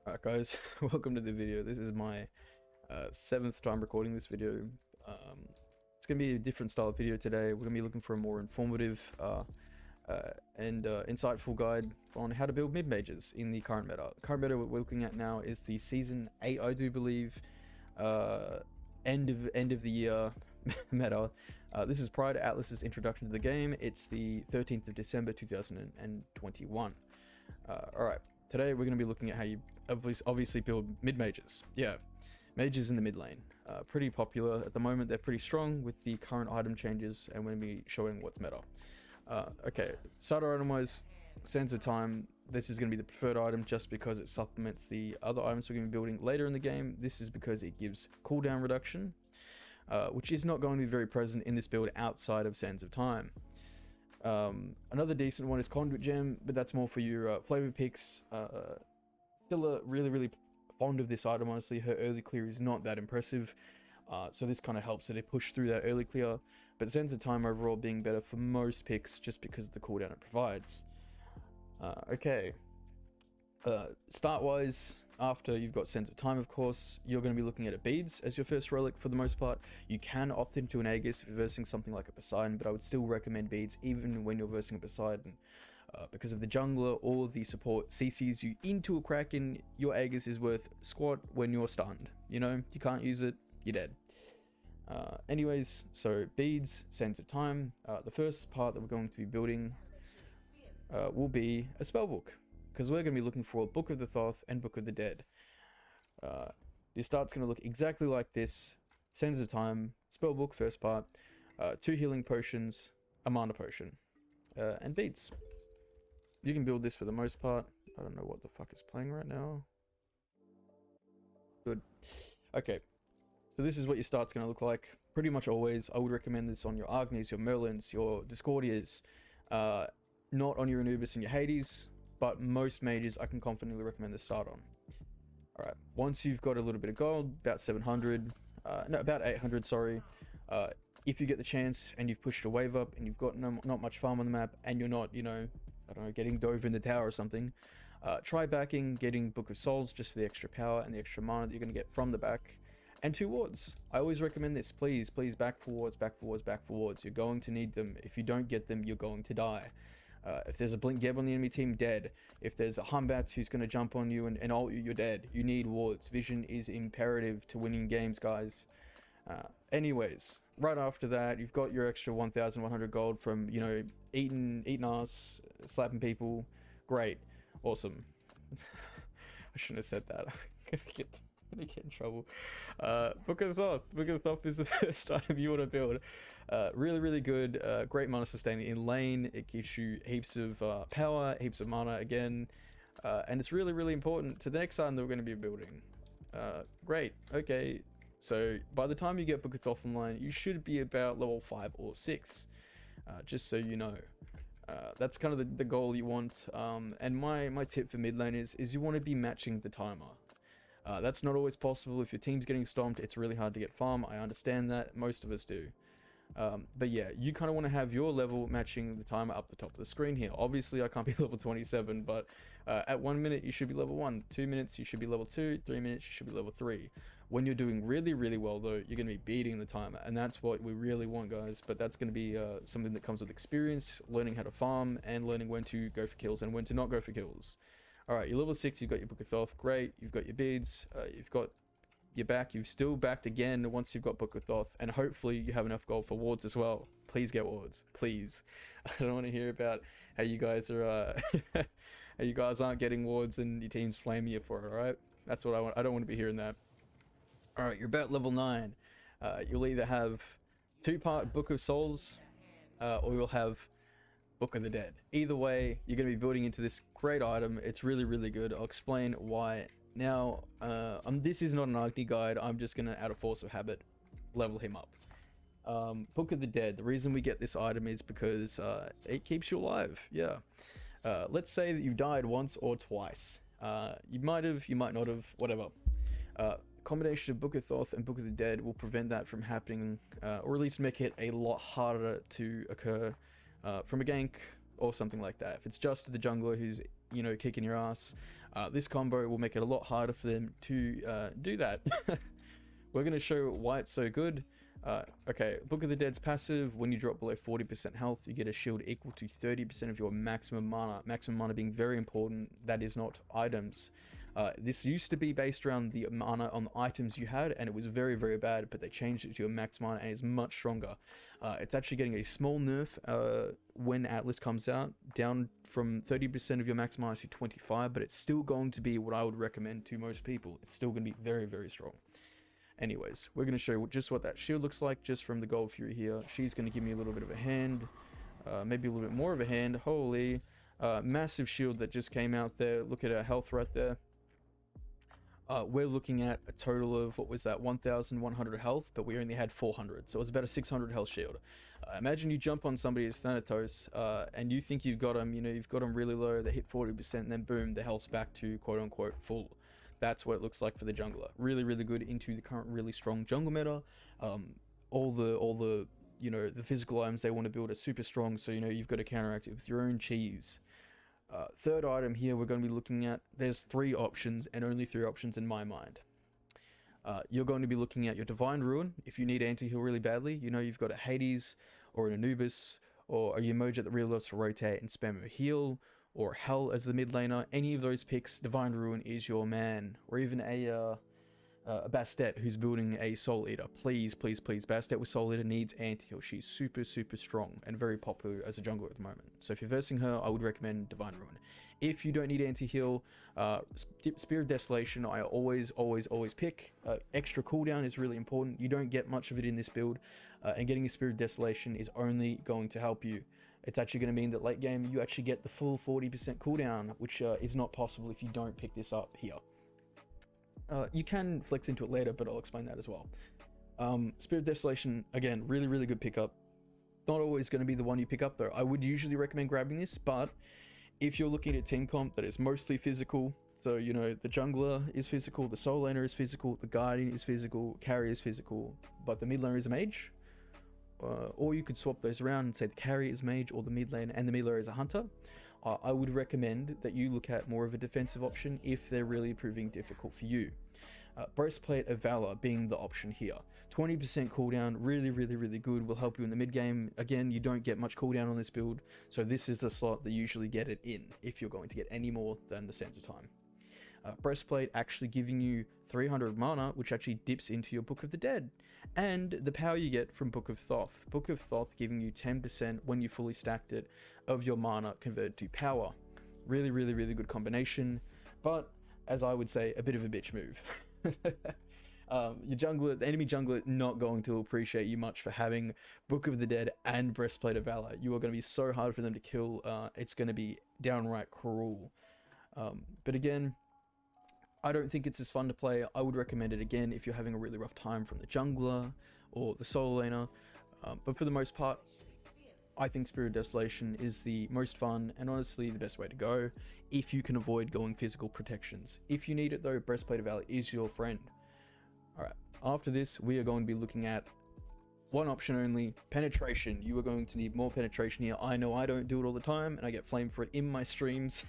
Alright guys, welcome to the video. This is my 7th time recording this video. It's going to be a different style of video today. We're going to be looking for a more informative and insightful guide on how to build mid-mages in the current meta. The current meta we're looking at now is the Season 8, I do believe, end of the year meta. This is prior to Atlas's introduction to the game. It's the 13th of December 2021. Alright. Today we're going to be looking at how you obviously build mid-mages. Yeah, mages in the mid lane. Pretty popular at the moment. They're pretty strong with the current item changes, and we're going to be showing what's meta. Okay, starter item wise, Sands of Time. This is going to be the preferred item just because it supplements the other items we're going to be building later in the game. This is because it gives cooldown reduction, which is not going to be very present in this build outside of Sands of Time. Another decent one is Conduit Gem, but that's more for your flavor picks. Still really fond of this item, honestly. Her early clear is not that impressive, so this kind of helps her to push through that early clear, but Sands of Time overall being better for most picks just because of the cooldown it provides. Okay, start wise, after you've got Sands of Time, of course, you're going to be looking at a beads as your first relic for the most part. You can opt into an Aegis if you're versing something like a Poseidon, but I would still recommend beads even when you're versing a Poseidon, because of the jungler or the support CCs you into a Kraken. Your Aegis is worth squat when you're stunned. You know, you can't use it, you're dead. Anyways, so beads, Sands of Time. The first part that we're going to be building will be a spellbook, because we're going to be looking for Book of the Thoth and Book of the Dead. Your start's going to look exactly like this. Sands of Time, spellbook, first part, 2 healing potions, a mana potion, and beads. You can build this for the most part. I don't know what the fuck is playing right now. Good. Okay, so this is what your start's going to look like. Pretty much always, I would recommend this on your Agnis, your Merlins, your Discordias, not on your Anubis and your Hades, but most mages I can confidently recommend this start on. Alright, once you've got a little bit of gold, about 700, no, about 800, sorry, if you get the chance and you've pushed a wave up and you've got not much farm on the map and you're not, you know, I don't know, getting dove in the tower or something, try backing, getting Book of Souls just for the extra power and the extra mana that you're going to get from the back, and 2 wards. I always recommend this. Please back for wards, back for wards, back for wards. You're going to need them. If you don't get them, you're going to die. If there's a Blink Geb on the enemy team, dead. If there's a Humbats who's going to jump on you and ult you, you're dead. You need wards. Vision is imperative to winning games, guys. Anyways, right after that, you've got your extra 1,100 gold from, you know, eating ass, slapping people. Great. Awesome. I shouldn't have said that. I'm gonna get in trouble. Book of Thoth. Book of Thoth is the first item you want to build. Really good. Great mana sustaining in lane. It gives you heaps of power, heaps of mana again, and it's really important to the next item that we're going to be building. Great. Okay, so by the time you get Book of Thoth online, you should be about level 5 or 6. Just so you know. That's kind of the goal you want. And my tip for mid lane is you want to be matching the timer. That's not always possible. If your team's getting stomped, it's really hard to get farm. I understand that. Most of us do. But yeah, you kind of want to have your level matching the timer up the top of the screen here. Obviously, I can't be level 27, but at 1 minute, you should be level 1. 2 minutes, you should be level 2. 3 minutes, you should be level 3. When you're doing really well, though, you're going to be beating the timer. And that's what we really want, guys. But that's going to be something that comes with experience, learning how to farm, and learning when to go for kills and when to not go for kills. Alright, you're level 6, you've got your Book of Thoth, great, you've got your beads, you've got your back, you've still backed again once you've got Book of Thoth, and hopefully you have enough gold for wards as well. Please get wards, please. I don't want to hear about how you guys are, how you guys aren't getting wards and your team's flaming you for it, alright? That's what I want. I don't want to be hearing that. Alright, you're about level 9. You'll either have 2-part Book of Souls, or you'll have Book of the Dead. Either way, you're going to be building into this great item. It's really good. I'll explain why. Now, this is not an Agni guide. I'm just going to, out of force of habit, level him up. Book of the Dead. The reason we get this item is because it keeps you alive. Yeah. Let's say that you've died once or twice. You might have, you might not have, whatever. Combination of Book of Thoth and Book of the Dead will prevent that from happening, or at least make it a lot harder to occur from a gank or something like that. If it's just the jungler who's, you know, kicking your ass, This combo will make it a lot harder for them to do that. We're going to show why it's so good. Okay, Book of the Dead's passive. When you drop below 40% health, you get a shield equal to 30% of your maximum mana. Maximum mana being very important. That is not items. This used to be based around the mana on the items you had, and it was very, very bad, but they changed it to a max mana and is much stronger. It's actually getting a small nerf when Atlas comes out, down from 30% of your max mana to 25, but it's still going to be what I would recommend to most people. It's still going to be very, very strong. Anyways, we're going to show you just what that shield looks like just from the Gold Fury here. She's going to give me a little bit of a hand, maybe a little bit more of a hand. Holy, massive shield that just came out there. Look at her health right there. We're looking at a total of, what was that, 1,100 health, but we only had 400, so it was about a 600 health shield. Imagine you jump on somebody as Thanatos, and you think you've got them, you know, you've got them really low, they hit 40%, and then boom, the health's back to quote-unquote full. That's what it looks like for the jungler. Really, really good into the current really strong jungle meta. All the you know, the physical items they want to build are super strong, so, you know, you've got to counteract it with your own cheese. Third item here we're going to be looking at, there's 3 options and only 3 options in my mind. You're going to be looking at your Divine Ruin if you need anti-heal really badly. You know, you've got a Hades or an Anubis or a Umoja that really loves to rotate and spam a heal, or Hell as the mid laner. Any of those picks, Divine Ruin is your man. Or even a Bastet who's building a Soul Eater. Please, please, please. Bastet with Soul Eater needs anti-heal. She's super, super strong and very popular as a jungler at the moment. So if you're versing her, I would recommend Divine Ruin. If you don't need anti-heal, Spear of Desolation, I always pick. Extra cooldown is really important. You don't get much of it in this build, and getting a Spear of Desolation is only going to help you. It's actually going to mean that late game, you actually get the full 40% cooldown, which is not possible if you don't pick this up here. You can flex into it later, but I'll explain that as well. Spirit of Desolation, again, really, really good pickup. Not always going to be the one you pick up though. I would usually recommend grabbing this, but if you're looking at team comp that is mostly physical, so, you know, the jungler is physical, the soul laner is physical, the guardian is physical, carry is physical, but the mid laner is a mage, or you could swap those around and say the carry is mage or the mid lane and the mid laner is a hunter. I would recommend that you look at more of a defensive option if they're really proving difficult for you. Breastplate of Valor being the option here. 20% cooldown, really, really, really good, will help you in the mid game. Again, you don't get much cooldown on this build, so this is the slot that you usually get it in if you're going to get any more than the Sands of Time. Breastplate actually giving you 300 mana, which actually dips into your Book of the Dead, and the power you get from Book of Thoth. Book of Thoth giving you 10% when you fully stacked it of your mana converted to power. Really, really, really good combination, but as I would say, a bit of a bitch move. Your jungler, the enemy jungler, not going to appreciate you much for having Book of the Dead and Breastplate of Valor. You are going to be so hard for them to kill. It's going to be downright cruel. But again, I don't think it's as fun to play. I would recommend it again if you're having a really rough time from the jungler or the solo laner. But for the most part, I think Spirit of Desolation is the most fun and honestly the best way to go if you can avoid going physical protections. If you need it though, Breastplate of Valor is your friend. Alright, after this we are going to be looking at one option only, penetration. You are going to need more penetration here. I know I don't do it all the time and I get flamed for it in my streams.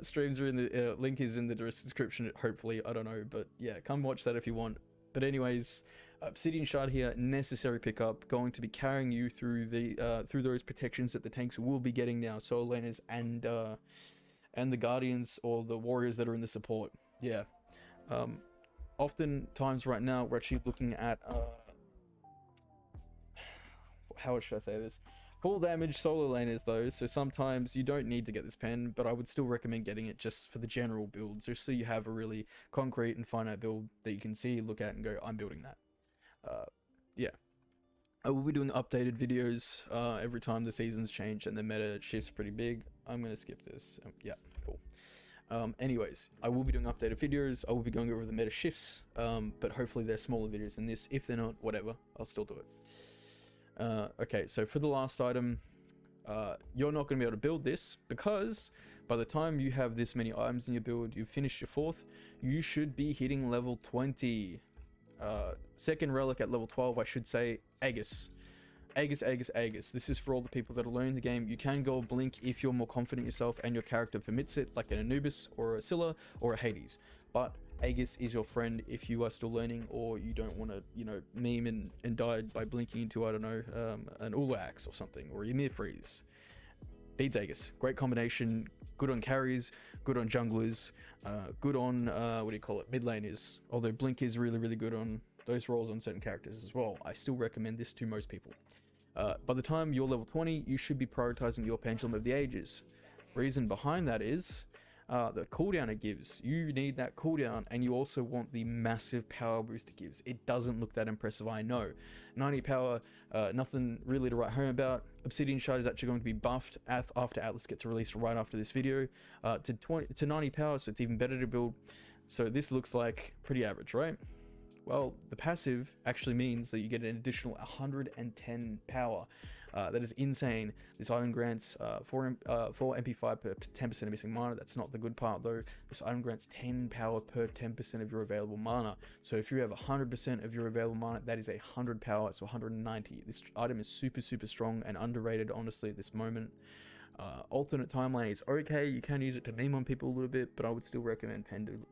Streams are in the link is in the description, hopefully. I don't know, but yeah, come watch that if you want. But anyways, Obsidian Shard here, necessary pickup, going to be carrying you through the through those protections that the tanks will be getting now, solo laners and the guardians or the warriors that are in the support. Yeah, oftentimes right now we're actually looking at how should I say this? Full damage solo laners though, so sometimes you don't need to get this pen, but I would still recommend getting it just for the general build, just so you have a really concrete and finite build that you can see, look at and go, I'm building that. Yeah, I will be doing updated videos every time the seasons change and the meta shifts pretty big. I'm going to skip this. Yeah, cool. Anyways, I will be doing updated videos. I will be going over the meta shifts, but hopefully they're smaller videos than this. If they're not, whatever, I'll still do it. Okay, so for the last item, you're not going to be able to build this because by the time you have this many items in your build, you've finished your 4th, you should be hitting level 20. Second relic at level 12, I should say, Aegis. Aegis, Aegis, Aegis. This is for all the people that are learning the game. You can go Blink if you're more confident yourself and your character permits it, like an Anubis or a Scylla or a Hades. But Aegis is your friend if you are still learning, or you don't want to, you know, meme and die by blinking into, I don't know, an Ulax or something, or Ymir Freeze. Beads Aegis. Great combination. Good on carries, good on junglers, good on, what do you call it, mid laners. Although Blink is really, really good on those roles on certain characters as well. I still recommend this to most people. By the time you're level 20, you should be prioritizing your Pendulum of the Ages. Reason behind that is the cooldown it gives. You need that cooldown, and you also want the massive power boost it gives. It doesn't look that impressive, I know. 90 power, nothing really to write home about. Obsidian Shard is actually going to be buffed after Atlas gets released right after this video to 90 power, so it's even better to build. So this looks like pretty average, right? Well, the passive actually means that you get an additional 110 power. That is insane. This item grants 4 MP5 per 10% of missing mana. That's not the good part though. This item grants 10 power per 10% of your available mana. So if you have 100% of your available mana, that is 100 power, so 190. This item is super, super strong and underrated, honestly, at this moment. Alternate timeline is okay. You can use it to meme on people a little bit, but I would still recommend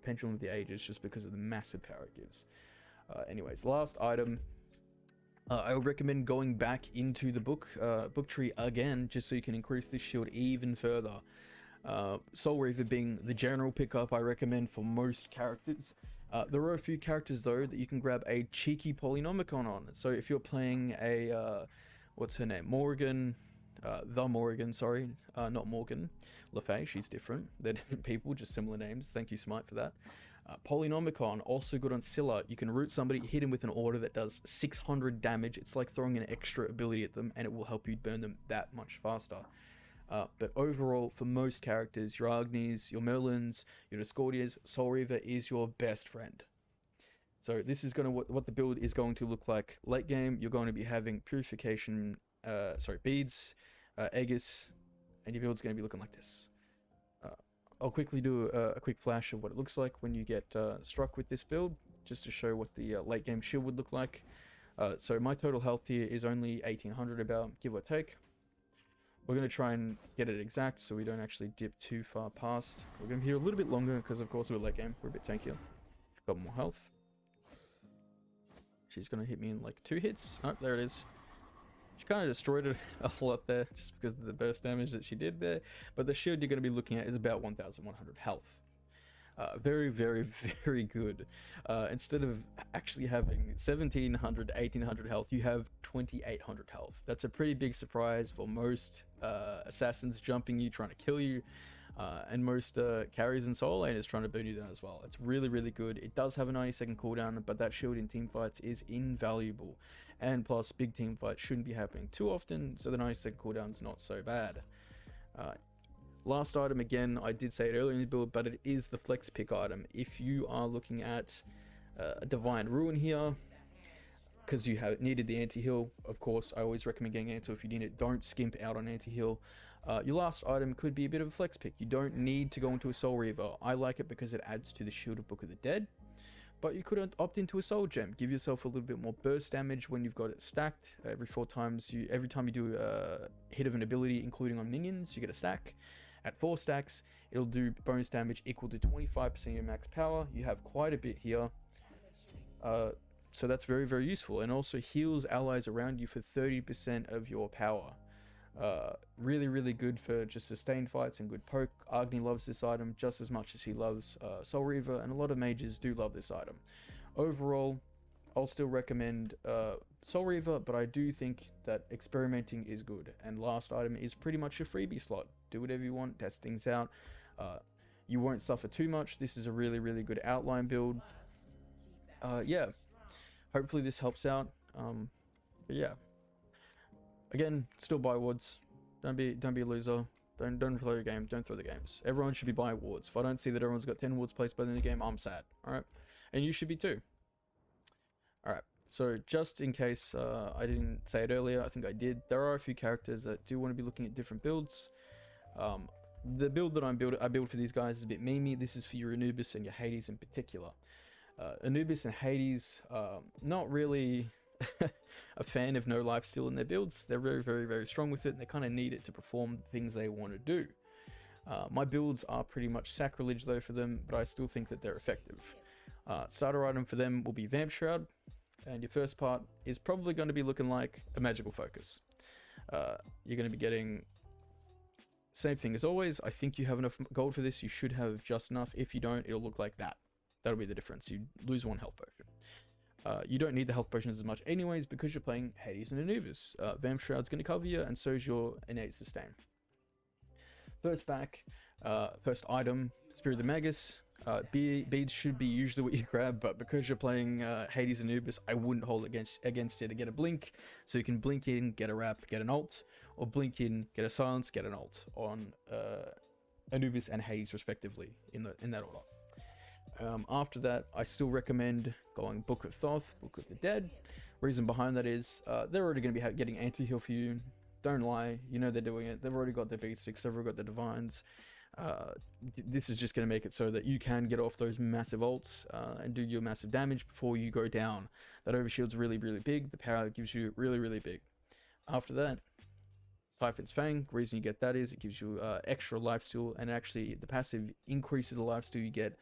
Pendulum of the Ages just because of the massive power it gives. Anyways, last item. I would recommend going back into the book tree again, just so you can increase this shield even further. Soul Reaver being the general pickup I recommend for most characters. There are a few characters though that you can grab a cheeky Polynomicon on. So if you're playing a what's her name, Morgan, sorry, not Morgan Le Fay, she's different. They're different people, just similar names. Thank you, Smite, for that. Polynomicon, also good on Scylla. You can root somebody, hit him with an order that does 600 damage. It's like throwing an extra ability at them, and it will help you burn them that much faster. But overall, for most characters, your Agnis, your Merlins, your Discordias, Soul Reaver is your best friend. So this is going to what the build is going to look like late game. You're going to be having Purification, beads, Aegis, and your build's going to be looking like this. I'll quickly do a quick flash of what it looks like when you get struck with this build, just to show what the late game shield would look like. So my total health here is only 1800 about, give or take. We're going to try and get it exact so we don't actually dip too far past. We're going to be here a little bit longer because of course we're late game, we're a bit tankier. Got more health. She's going to hit me in like 2 hits. Oh, there it is. She kind of destroyed it a lot there just because of the burst damage that she did there. But the shield you're going to be looking at is about 1100 health. Very, very, very good. Instead of actually having 1700, 1800 health, you have 2800 health. That's a pretty big surprise for most assassins jumping you, trying to kill you. And most carries and solo laners trying to burn you down as well. It's really, really good. It does have a 90-second cooldown, but that shield in team fights is invaluable. And plus, big team fights shouldn't be happening too often, so the 90-second cooldown is not so bad. Last item, again, I did say it earlier in the build, but it is the flex pick item. If you are looking at a Divine Ruin here, because you have needed the anti-heal, of course, I always recommend getting anti-heal if you need it. Don't skimp out on anti-heal. Your last item could be a bit of a flex pick. You don't need to go into a Soul Reaver. I like it because it adds to the Shield of Book of the Dead. But you could opt into a Soul Gem. Give yourself a little bit more burst damage when you've got it stacked. Every time you do a hit of an ability, including on minions, you get a stack. At 4 stacks, it'll do bonus damage equal to 25% of your max power. You have quite a bit here. So that's very, very useful. And also heals allies around you for 30% of your power. Really, really good for just sustained fights and good poke. Agni loves this item just as much as he loves Soul Reaver, and a lot of mages do love this item. Overall, I'll still recommend Soul Reaver, but I do think that experimenting is good. And last item is pretty much a freebie slot. Do whatever you want, test things out. You won't suffer too much. This is a really, really good outline build. Yeah, hopefully this helps out. But yeah. Again, still buy awards. Don't be a loser. Don't throw your game. Don't throw the games. Everyone should be buying awards. If I don't see that everyone's got 10 awards placed by the end of the game, I'm sad. All right, and you should be too. All right. So just in case I didn't say it earlier, I think I did. There are a few characters that do want to be looking at different builds. The build that I build for these guys is a bit memey. This is for your Anubis and your Hades in particular. Anubis and Hades, not really a fan of no lifesteal in their builds. They're very, very, very strong with it, and they kind of need it to perform the things they want to do. My builds are pretty much sacrilege though for them, but I still think that they're effective. Starter item for them will be Vamp Shroud, and your first part is probably going to be looking like a magical focus. You're going to be getting same thing as always. I think you have enough gold for this. You should have just enough. If you don't, it'll look like that. That'll be the difference. You lose 1 health potion. You don't need the health potions as much anyways because you're playing Hades and Anubis. Vamp Shroud's going to cover you, and so is your innate sustain. First back, first item, Spirit of the Magus. Beads should be usually what you grab, but because you're playing Hades and Anubis, I wouldn't hold against you to get a blink. So you can blink in, get a wrap, get an ult, or blink in, get a silence, get an ult on Anubis and Hades respectively in that order. After that, I still recommend going Book of Thoth, Book of the Dead. Reason behind that is they're already going to be getting anti-heal for you. Don't lie, you know they're doing it. They've already got their beat sticks, they've already got the divines. This is just going to make it so that you can get off those massive ults and do your massive damage before you go down. That overshield's really, really big. The power gives you really, really big. After that, Typhon's Fang. The reason you get that is it gives you extra lifesteal, and actually the passive increases the lifesteal you get.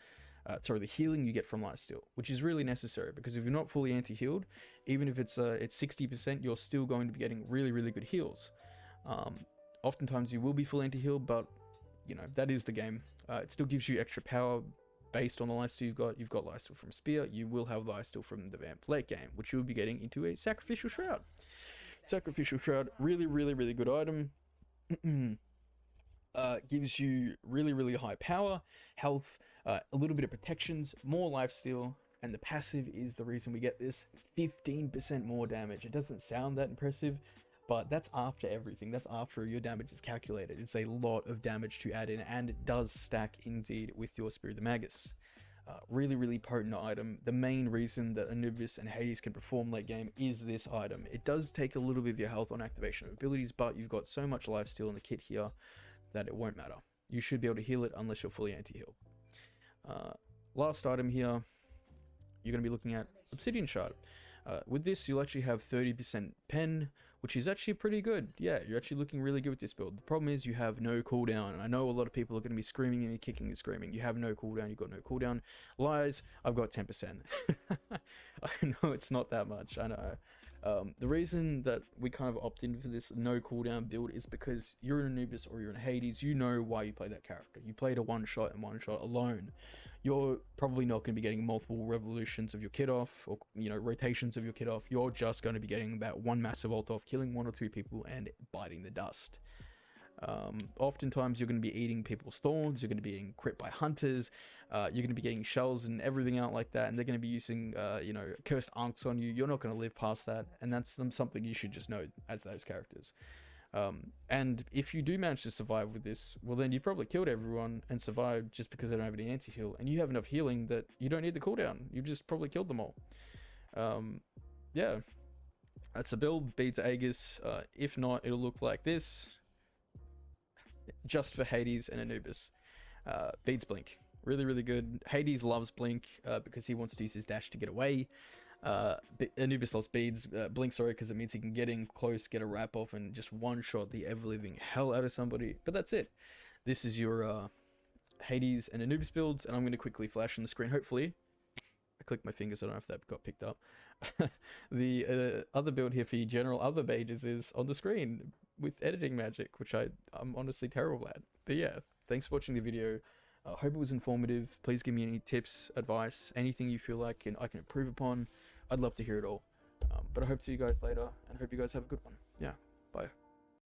The healing you get from lifesteal, which is really necessary because if you're not fully anti-healed, even if it's 60%, you're still going to be getting really, really good heals. Oftentimes you will be full anti-heal, but you know that is the game. It still gives you extra power based on the lifesteal you've got. You've got lifesteal from Spear. You will have lifesteal from the Vamp late game, which you'll be getting into a Sacrificial Shroud. Sacrificial Shroud, really, really, really good item. Gives you really, really high power, health, a little bit of protections, more lifesteal, and the passive is the reason we get this 15% more damage. It doesn't sound that impressive, but that's after everything. That's after your damage is calculated. It's a lot of damage to add in, and it does stack indeed with your Spirit of the Magus. Really, really potent item. The main reason that Anubis and Hades can perform late game is this item. It does take a little bit of your health on activation of abilities, but you've got so much lifesteal in the kit here that it won't matter. You should be able to heal it unless you're fully anti-heal. Last item here, you're going to be looking at Obsidian Shard. With this, you'll actually have 30% pen, which is actually pretty good. Yeah, you're actually looking really good with this build. The problem is you have no cooldown, and I know a lot of people are going to be screaming and kicking and screaming. You have no cooldown, you've got no cooldown. Lies, I've got 10%. I know it's not that much, I know. The reason that we kind of opt in for this no cooldown build is because you're an Anubis or you're in Hades, you know why you play that character. You played a one shot and one shot alone. You're probably not going to be getting multiple revolutions of your kit off, or rotations of your kit off. You're just going to be getting that one massive ult off, killing 1 or 2 people and biting the dust. Oftentimes you're going to be eating people's thorns, you're going to be being crit by hunters, you're going to be getting shells and everything out like that, and they're going to be using cursed unks on you. You're not going to live past that, and that's something you should just know as those characters. And if you do manage to survive with this, well then you probably killed everyone and survived just because they don't have any anti-heal, and you have enough healing that you don't need the cooldown. You've just probably killed them all. Yeah, that's a build. Beats Aegis. If not, it'll look like this. Just for Hades and Anubis. Beats Blink. Really, really good. Hades loves Blink because he wants to use his dash to get away. Anubis loves Beads. Blink, sorry, because it means he can get in close, get a wrap off, and just one-shot the ever-living hell out of somebody. But that's it. This is your Hades and Anubis builds, and I'm going to quickly flash on the screen. Hopefully, I clicked my fingers, I don't know if that got picked up. The other build here for your general other pages is on the screen with editing magic, which I'm honestly terrible at. But yeah, thanks for watching the video. I hope it was informative. Please give me any tips, advice, anything you feel like I can improve upon. I'd love to hear it all. But I hope to see you guys later, and hope you guys have a good one. Yeah, bye.